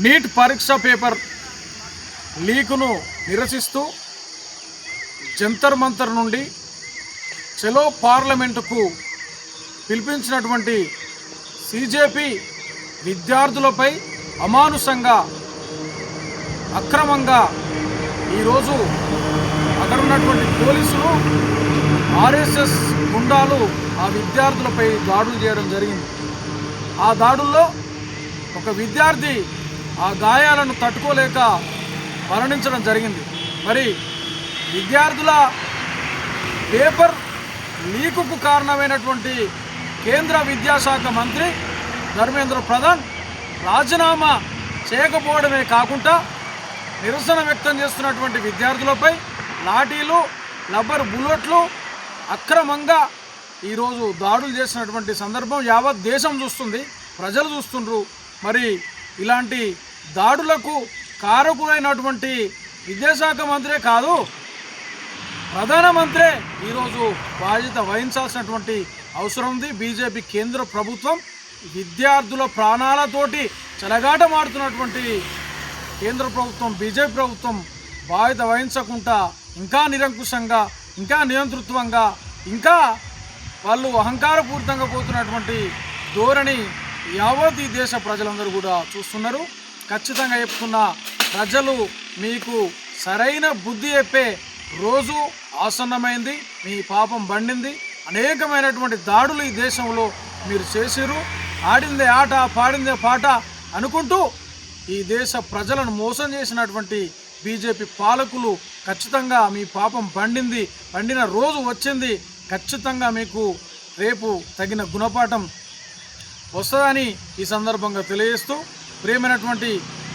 Neat పరీక్ష paper లీకును నిరసిస్తూ జంతర్ మంతర్ నుండి చలో పార్లమెంటుకు పిలిపించినటువంటి సిజేపి విద్యార్థులపై అమానుషంగా అక్రమంగా ఈరోజు అక్కడ ఉన్నటువంటి పోలీసులు ఆర్ఎస్ఎస్ గుండాలు ఆ విద్యార్థులపై దాడులు చేయడం జరిగింది. ఆ దాడుల్లో ఒక విద్యార్థి ఆ గాయాలను తట్టుకోలేక మరణించడం జరిగింది. మరి విద్యార్థుల పేపర్ లీకుకు కారణమైనటువంటి కేంద్ర విద్యాశాఖ మంత్రి ధర్మేంద్ర ప్రధాన్ రాజీనామా చేయకపోవడమే కాకుండా నిరసన వ్యక్తం చేస్తున్నటువంటి విద్యార్థులపై లాఠీలు, రబ్బర్ బుల్లెట్లు అక్రమంగా ఈరోజు దాడులు చేసినటువంటి సందర్భం యావత్ దేశం చూస్తుంది, ప్రజలు చూస్తుండ్రు. మరి ఇలాంటి దాడులకు కారకుడైనటువంటి విద్యాశాఖ మంత్రే కాదు, ప్రధానమంత్రే ఈరోజు బాధ్యత వహించాల్సినటువంటి అవసరం ఉంది. బీజేపీ కేంద్ర ప్రభుత్వం విద్యార్థుల ప్రాణాలతోటి చెలగాటమాడుతున్నటువంటి కేంద్ర ప్రభుత్వం, బీజేపీ ప్రభుత్వం బాధ్యత వహించకుండా ఇంకా నిరంకుశంగా, ఇంకా నియంతృత్వంగా, ఇంకా వాళ్ళు అహంకారపూరితంగా పోతున్నటువంటి ధోరణి యావత్ ఈ దేశ ప్రజలందరూ కూడా చూస్తున్నారు. ఖచ్చితంగా చెప్తున్న ప్రజలు మీకు సరైన బుద్ధి చెప్పే రోజు ఆసన్నమైంది. మీ పాపం బండింది. అనేకమైనటువంటి దాడులు ఈ దేశంలో మీరు చేసిరు. ఆడిందే ఆట, పాడిందే పాట అనుకుంటూ ఈ దేశ ప్రజలను మోసం చేసినటువంటి బీజేపీ పాలకులు ఖచ్చితంగా మీ పాపం పండిన రోజు వచ్చింది. ఖచ్చితంగా మీకు రేపు తగిన గుణపాఠం వస్తుందని ఈ సందర్భంగా తెలియజేస్తూ, ప్రియమైనటువంటి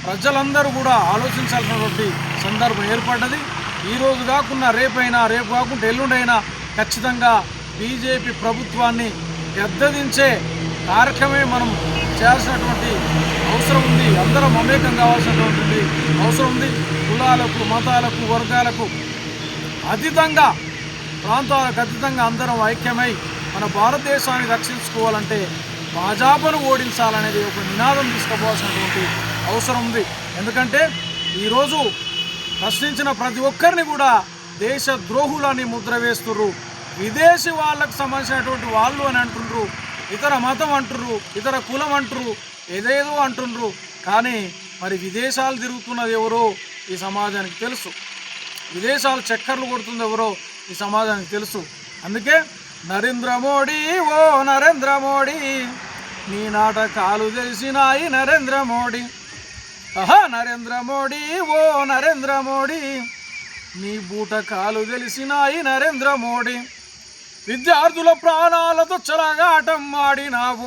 ప్రజలందరూ కూడా ఆలోచించాల్సినటువంటి సందర్భం ఏర్పడ్డది. ఈరోజు కాకుండా రేపైనా, రేపు కాకుండా ఎల్లుండైనా ఖచ్చితంగా బీజేపీ ప్రభుత్వాన్ని గద్దెదించే కార్యక్రమే మనం చేయాల్సినటువంటి అవసరం ఉంది. అందరం మమేకం కావాల్సినటువంటి అవసరం ఉంది. కులాలకు, మతాలకు, వర్గాలకు అతీతంగా, ప్రాంతాలకు అతీతంగా అందరం ఐక్యమై మన భారతదేశాన్ని రక్షించుకోవాలంటే భాజపాను ఓడించాలనేది ఒక నినాదం తీసుకోవాల్సినటువంటి అవసరం ఉంది. ఎందుకంటే ఈరోజు ప్రశ్నించిన ప్రతి ఒక్కరిని కూడా దేశ ద్రోహులని ముద్ర వేస్తున్నారు. విదేశీ వాళ్ళకు సంబంధించినటువంటి వాళ్ళు అని అంటున్నారు, ఇతర మతం అంటున్నారు, ఇతర కులం అంటున్నారు, ఏదేదో అంటున్నారు. కానీ మరి విదేశాలు తిరుగుతున్నది ఎవరో ఈ సమాజానికి తెలుసు. విదేశాలు చక్కర్లు కొడుతుంది ఎవరో ఈ సమాజానికి తెలుసు. అందుకే నరేంద్ర మోడీ, ఓ నరేంద్ర మోడీ, నీ నాటకాలు తెలిసినాయి నరేంద్ర మోడీ. నరేంద్ర మోడీ, ఓ నరేంద్ర మోడీ, నీ బూటకాలు తెలిసినాయి నరేంద్ర మోడీ. విద్యార్థుల ప్రాణాలతో చెలగాటం ఆడినావు,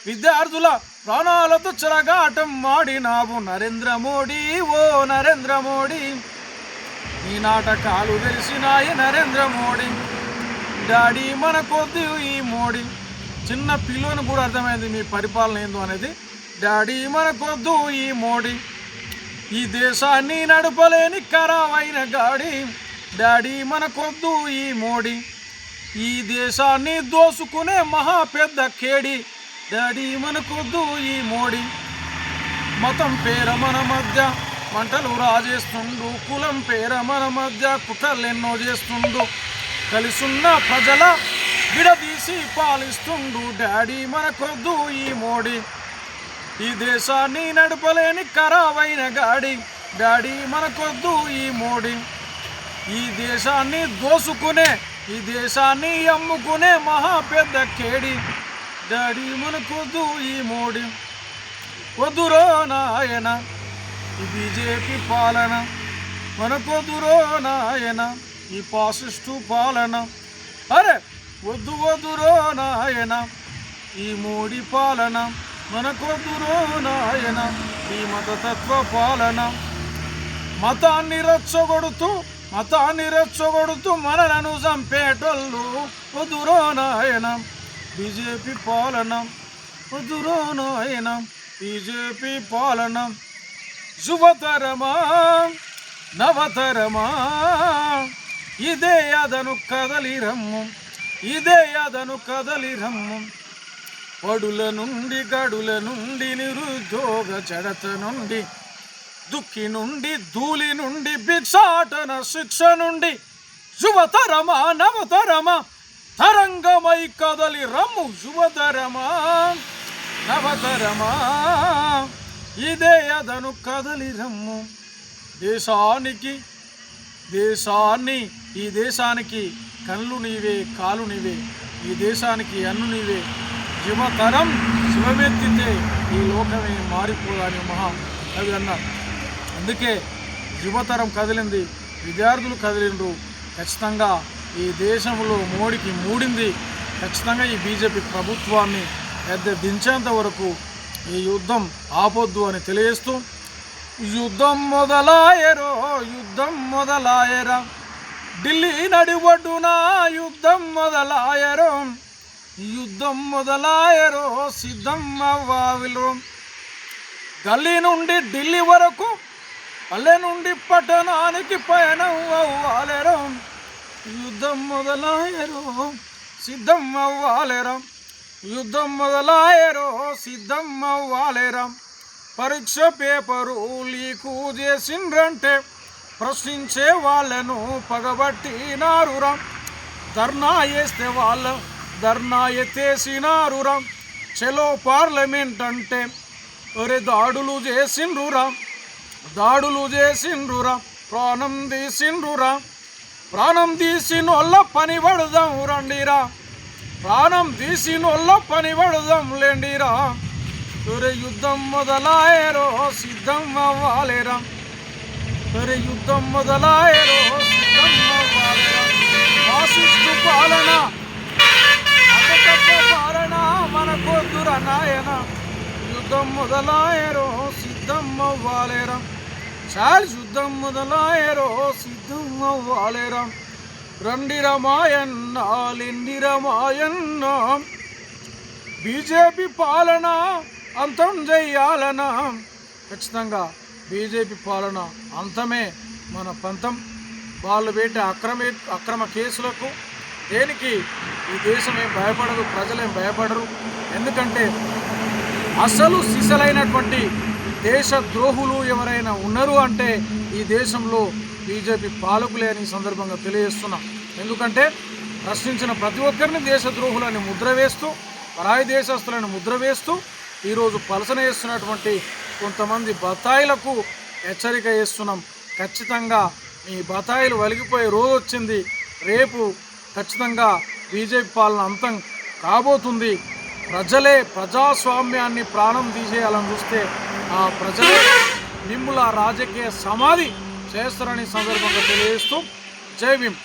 విద్యార్థుల ప్రాణాలతో చెలగాటం ఆడినావు నరేంద్ర మోడీ, ఓ నరేంద్ర మోడీ, నీ నాటకాలు తెలిసినాయి నరేంద్ర మోడీ. డాడీ మనకొద్దు ఈ మోడీ. చిన్న పిల్లని కూడా అర్థమైంది మీ పరిపాలన ఏందో అనేది. డాడీ మనకొద్దు ఈ మోడీ, ఈ దేశాన్ని నడపలేని ఖరావైన గాడి. డాడీ మనకొద్దు ఈ మోడీ, ఈ దేశాన్ని దోసుకునే మహా పెద్ద కేడి. డాడీ మనకొద్దు ఈ మోడీ. మతం పేర మన మధ్య మంటలు రాజేస్తుండు, కులం పేర మన మధ్య కుట్రలెన్నో చేస్తుండు, కలిసున్న ప్రజల విడదీసి పాలిస్తుండు. డాడీ మనకొద్దు ఈ మోడీ, ఈ దేశాన్ని నడపలేని ఖరావైన గాడి. డాడీ మనకొద్దు ఈ మోడీ, ఈ దేశాన్ని దోసుకునే, ఈ దేశాన్ని అమ్ముకునే మహా పెద్ద కేడి. డాడీ మనకొద్దు ఈ మోడీ. వద్దురో నాయన ఈ బీజేపీ పాలన, మనకొద్దురో నాయన ఈ పాసిస్టు పాలన. అరే వద్దు వద్దురో నాయన ఈ మోడీ పాలన, మనకొద్దురో నాయన ఈ మతతత్వ పాలన. మతాన్ని రెచ్చగొడుతూ మనలను చంపేటోళ్ళు వద్దురో నాయన బీజేపీ పాలన, వద్దురో నాయన బీజేపీ పాలన. యువతరమా నవతరమా ఇదే అదను కదలి రమ్ము, ఇదే అదను కదలి రమ్ము. పడుల నుండి గడుల నుండి నిరుద్యోగ జడత నుండి దుఃఖి నుండి ధూళి నుండి భిక్షాటన శిక్ష నుండి యువతరమా నవతరమా తరంగమై కదలి రమ్ము యువతరమా నవతరమా ఇదే అదను కదలి రమ్ము ఈ దేశానికి కళ్ళు నీవే కాలు నీవే ఈ దేశానికి అన్ను నీవే యువతరం శివమెత్తితే ఈ లోకమే మారిపోదని కవి అన్నారు. అందుకే యువతరం కదిలింది, విద్యార్థులు కదిలిండ్రు. ఖచ్చితంగా ఈ దేశంలో మోడీకి మూడింది. ఖచ్చితంగా ఈ బీజేపీ ప్రభుత్వాన్ని దించేంత వరకు ఈ యుద్ధం ఆపొద్దు అని తెలియజేస్తూ యుద్ధం మొదలాయరా ఢిల్లీ నడిబొడ్డున యుద్ధం మొదలాయరో సిద్ధం అవ్వావిలో గల్లీ నుండి ఢిల్లీ వరకు పల్లె నుండి పట్టణానికి పయనం అవ్వాలేరో యుద్ధం మొదలాయరో సిద్ధం అవ్వాలేరా పరీక్ష పేపరు లీకు చేసిండ్రంటే ప్రశ్నించే వాళ్ళను పగబట్టినారురా ధర్నా ఎత్తేసినారురా చలో పార్లమెంట్ అంటే ఒరే దాడులు చేసిండ్రురా ప్రాణం తీసినోళ్ళ పని పడదాం రండిరా లేండిరా ఒరే యుద్ధం మొదలాయరో సిద్ధం అవ్వాలేరా ఫాసిస్టు పాలన పాలన మనకొద్దుర నాయన యుద్ధం మొదలాయరో సిద్ధం అవ్వాలేరా యుద్ధం మొదలాయరో సిద్ధం అవ్వాలేరా రండిరా మాయన్న లెండిరా బీజేపీ పాలన అంతం చెయ్యాలనా ఖచ్చితంగా బీజేపీ పాలన అంతమే మన పంతం. వాళ్ళు పెట్టే అక్రమ కేసులకు దేనికి ఈ దేశం ఏం భయపడదు, ప్రజలేం భయపడరు. ఎందుకంటే అసలు సిసలైనటువంటి దేశ ద్రోహులు ఎవరైనా ఉన్నారు అంటే ఈ దేశంలో బీజేపీ పాలకులే అని సందర్భంగా తెలియజేస్తున్నాం. ఎందుకంటే ప్రశ్నించిన ప్రతి ఒక్కరిని దేశ ద్రోహులని ముద్ర వేస్తూ, పరాయి దేశస్తులను ముద్ర వేస్తూ ఈరోజు పలసన చేస్తున్నటువంటి కొంతమంది బతాయిలకు హెచ్చరిక చేస్తున్నాం. ఖచ్చితంగా మీ బతాయిలు వలిగిపోయే రోజు వచ్చింది. రేపు ఖచ్చితంగా బీజేపీ పాలన అంతం కాబోతుంది. ప్రజలే ప్రజాస్వామ్యాన్ని ప్రాణం తీసేయాలని చూస్తే ఆ ప్రజలే మిమ్ముల రాజకీయ సమాధి చేస్తారని సందర్భంగా తెలియజేస్తూ జై భీమ్.